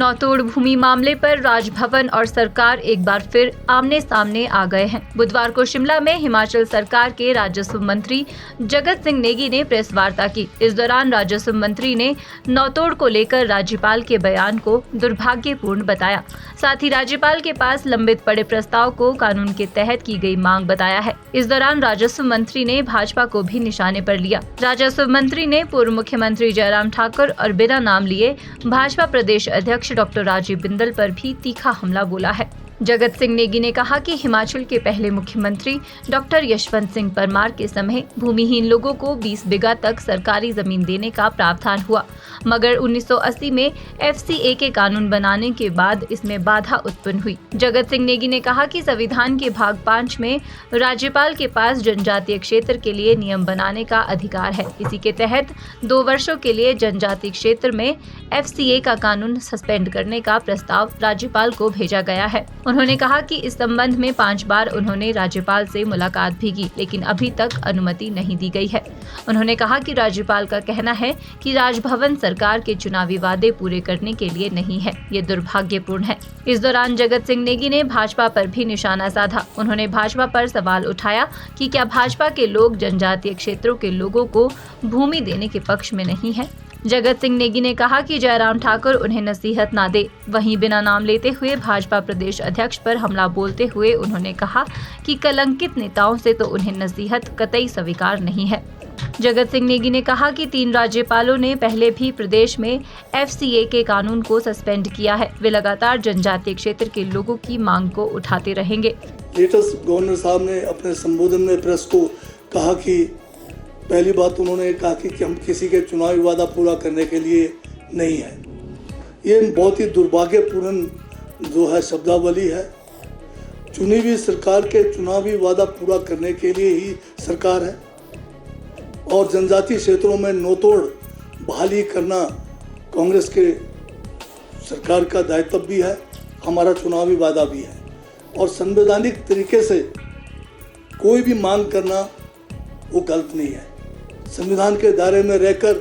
नौतोड़ भूमि मामले पर राजभवन और सरकार एक बार फिर आमने सामने आ गए हैं। बुधवार को शिमला में हिमाचल सरकार के राजस्व मंत्री जगत सिंह नेगी ने प्रेस वार्ता की। इस दौरान राजस्व मंत्री ने नौतोड़ को लेकर राज्यपाल के बयान को दुर्भाग्यपूर्ण बताया। साथ ही राज्यपाल के पास लंबित पड़े प्रस्ताव को कानून के तहत की गई मांग बताया है। इस दौरान राजस्व मंत्री ने भाजपा को भी निशाने पर लिया। राजस्व मंत्री ने पूर्व मुख्यमंत्री जयराम ठाकुर और बिना नाम लिए भाजपा प्रदेश अध्यक्ष डॉक्टर राजीव बिंदल पर भी तीखा हमला बोला है। जगत सिंह नेगी ने कहा कि हिमाचल के पहले मुख्यमंत्री डॉक्टर यशवंत सिंह परमार के समय भूमिहीन लोगों को 20 बीघा तक सरकारी जमीन देने का प्रावधान हुआ, मगर 1980 में FCA के कानून बनाने के बाद इसमें बाधा उत्पन्न हुई। जगत सिंह नेगी ने कहा कि संविधान के भाग 5 में राज्यपाल के पास जनजातीय क्षेत्र के लिए नियम बनाने का अधिकार है। इसी के तहत 2 वर्षों के लिए जनजातीय क्षेत्र में FCA का कानून सस्पेंड करने का प्रस्ताव राज्यपाल को भेजा गया है। उन्होंने कहा कि इस संबंध में 5 बार उन्होंने राज्यपाल से मुलाकात भी की, लेकिन अभी तक अनुमति नहीं दी गई है। उन्होंने कहा कि राज्यपाल का कहना है कि राजभवन सरकार के चुनावी वादे पूरे करने के लिए नहीं है। ये दुर्भाग्यपूर्ण है। इस दौरान जगत सिंह नेगी ने भाजपा पर भी निशाना साधा। उन्होंने भाजपा पर सवाल उठाया कि क्या भाजपा के लोग जनजातीय क्षेत्रों के लोगों को भूमि देने के पक्ष में नहीं है। जगत सिंह नेगी ने कहा कि जयराम ठाकुर उन्हें नसीहत ना दे। वहीं बिना नाम लेते हुए भाजपा प्रदेश अध्यक्ष पर हमला बोलते हुए उन्होंने कहा कि कलंकित नेताओं से तो उन्हें नसीहत कतई स्वीकार नहीं है। जगत सिंह नेगी ने कहा कि 3 राज्यपालों ने पहले भी प्रदेश में FCA के कानून को सस्पेंड किया है। वे लगातार जनजातीय क्षेत्र के लोगों की मांग को उठाते रहेंगे। लेटेस्ट गवर्नर साहब ने अपने संबोधन में प्रेस को कहा कि पहली बात उन्होंने कहा कि हम किसी के चुनावी वादा पूरा करने के लिए नहीं है। ये बहुत ही दुर्भाग्यपूर्ण जो है शब्दावली है। चुनी हुई सरकार के चुनावी वादा पूरा करने के लिए ही सरकार है और जनजातीय क्षेत्रों में नौतोड़ बहाली करना कांग्रेस के सरकार का दायित्व भी है, हमारा चुनावी वादा भी है। और संवैधानिक तरीके से कोई भी मांग करना वो गलत नहीं है। संविधान के दायरे में रहकर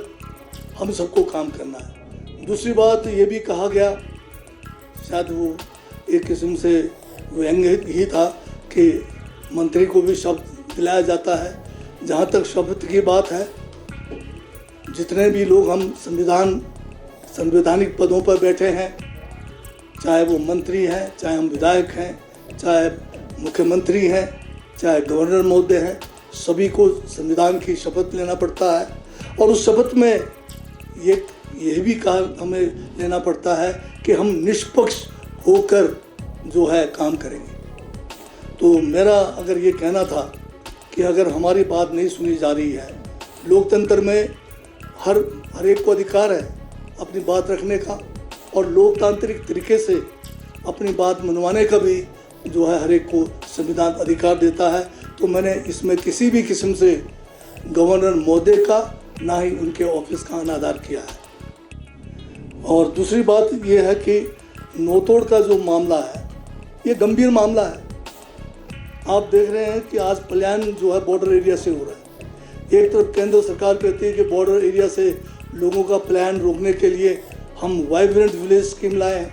हम सबको काम करना है। दूसरी बात ये भी कहा गया, शायद वो एक किस्म से व्यंग्य ही था कि मंत्री को भी शब्द दिलाया जाता है। जहाँ तक शब्द की बात है, जितने भी लोग हम संवैधानिक पदों पर बैठे हैं, चाहे वो मंत्री हैं, चाहे हम विधायक हैं, चाहे मुख्यमंत्री हैं, चाहे गवर्नर महोदय हैं, सभी को संविधान की शपथ लेना पड़ता है। और उस शपथ में यह भी हमें लेना पड़ता है कि हम निष्पक्ष होकर जो है काम करेंगे। तो मेरा अगर ये कहना था कि अगर हमारी बात नहीं सुनी जा रही है, लोकतंत्र में हर एक को अधिकार है अपनी बात रखने का और लोकतांत्रिक तरीके से अपनी बात मनवाने का भी जो है हर एक को संविधान अधिकार देता है। तो मैंने इसमें किसी भी किस्म से गवर्नर महोदय का ना ही उनके ऑफिस का अनादर किया है। और दूसरी बात यह है कि नौतोड़ का जो मामला है ये गंभीर मामला है। आप देख रहे हैं कि आज पलायन जो है बॉर्डर एरिया से हो रहा है। एक तरफ केंद्र सरकार कहती है कि बॉर्डर एरिया से लोगों का पलायन रोकने के लिए हम वाइब्रेंट विलेज स्कीम लाए हैं,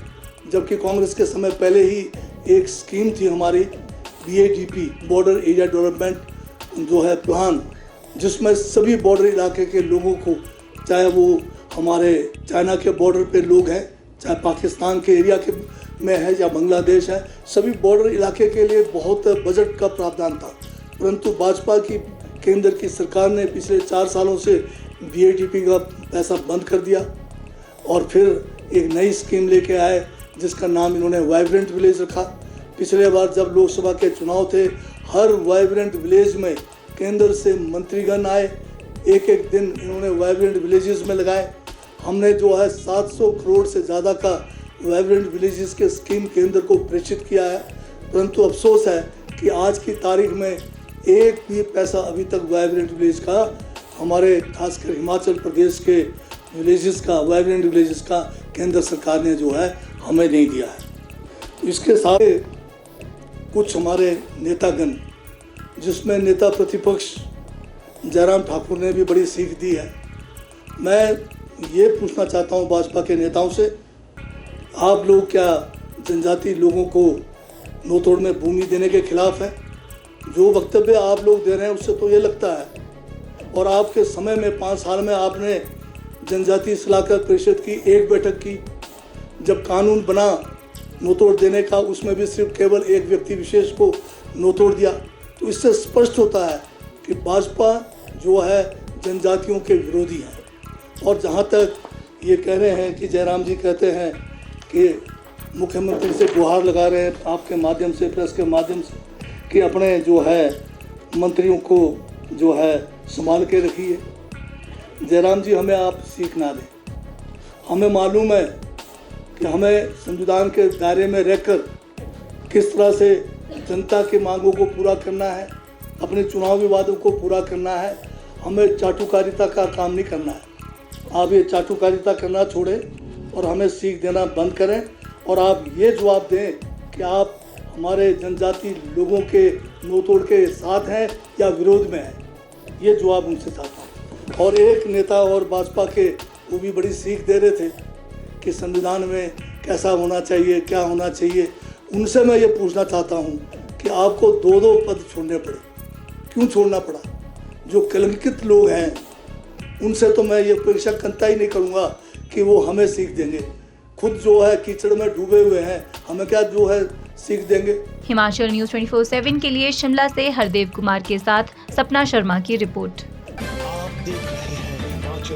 जबकि कांग्रेस के समय पहले ही एक स्कीम थी हमारी BADP बॉर्डर एरिया डेवलपमेंट जो है प्लान, जिसमें सभी बॉर्डर इलाके के लोगों को, चाहे वो हमारे चाइना के बॉर्डर पे लोग हैं, चाहे पाकिस्तान के एरिया के में है या बांग्लादेश है, सभी बॉर्डर इलाके के लिए बहुत बजट का प्रावधान था। परंतु भाजपा की केंद्र की सरकार ने पिछले 4 सालों से BADP का पैसा बंद कर दिया और फिर एक नई स्कीम लेके आए जिसका नाम इन्होंने वाइब्रेंट विलेज रखा। पिछले बार जब लोकसभा के चुनाव थे, हर वाइब्रेंट विलेज में केंद्र से मंत्रीगण आए, एक दिन इन्होंने वाइब्रेंट विलेजेस में लगाए। हमने जो है 700 करोड़ से ज़्यादा का वाइब्रेंट विलेजेस के स्कीम केंद्र को प्रेषित किया है। परंतु अफसोस है कि आज की तारीख में एक भी पैसा अभी तक वाइब्रेंट विलेज का, हमारे खासकर हिमाचल प्रदेश के विलेजेस का, वाइब्रेंट विलेजेस का केंद्र सरकार ने जो है हमें नहीं दिया है। इसके साथ कुछ हमारे नेतागण, जिसमें नेता प्रतिपक्ष जयराम ठाकुर ने भी बड़ी सीख दी है। मैं ये पूछना चाहता हूँ भाजपा के नेताओं से, आप लोग क्या जनजाति लोगों को नौतोड़ में भूमि देने के खिलाफ हैं? जो वक्तव्य आप लोग दे रहे हैं उससे तो ये लगता है। और आपके समय में 5 साल में आपने जनजाति सलाहकार परिषद की एक बैठक की, जब कानून बना नौतोड़ देने का, उसमें भी सिर्फ केवल एक व्यक्ति विशेष को नौतोड़ दिया। तो इससे स्पष्ट होता है कि भाजपा जो है जनजातियों के विरोधी है। और जहाँ तक ये कह रहे हैं कि जयराम जी कहते हैं कि मुख्यमंत्री से गुहार लगा रहे हैं आपके माध्यम से, प्रेस के माध्यम से, कि अपने जो है मंत्रियों को जो है संभाल के रखिए। जयराम जी, हमें आप सीख ना दें। हमें मालूम है कि हमें संविधान के दायरे में रहकर किस तरह से जनता की मांगों को पूरा करना है, अपने चुनावी वादों को पूरा करना है। हमें चाटुकारिता का काम नहीं करना है। आप ये चाटुकारिता करना छोड़ें और हमें सीख देना बंद करें और आप ये जवाब दें कि आप हमारे जनजाति लोगों के नौतोड़ के साथ हैं या विरोध में हैं। ये जवाब उनसे चाहता हूँ। और एक नेता और भाजपा के वो भी बड़ी सीख दे रहे थे कि संविधान में कैसा होना चाहिए, क्या होना चाहिए। उनसे मैं ये पूछना चाहता हूँ कि आपको 2-2 पद छोड़ने पड़े, क्यों छोड़ना पड़ा? जो कलंकित लोग हैं उनसे तो मैं ये परीक्षा करता ही नहीं करूँगा कि वो हमें सीख देंगे। खुद जो है कीचड़ में डूबे हुए हैं, हमें क्या जो है सीख देंगे। हिमाचल न्यूज़ 24/7 के लिए शिमला से हरदेव कुमार के साथ सपना शर्मा की रिपोर्ट। आप देख रहे हैं हिमाचल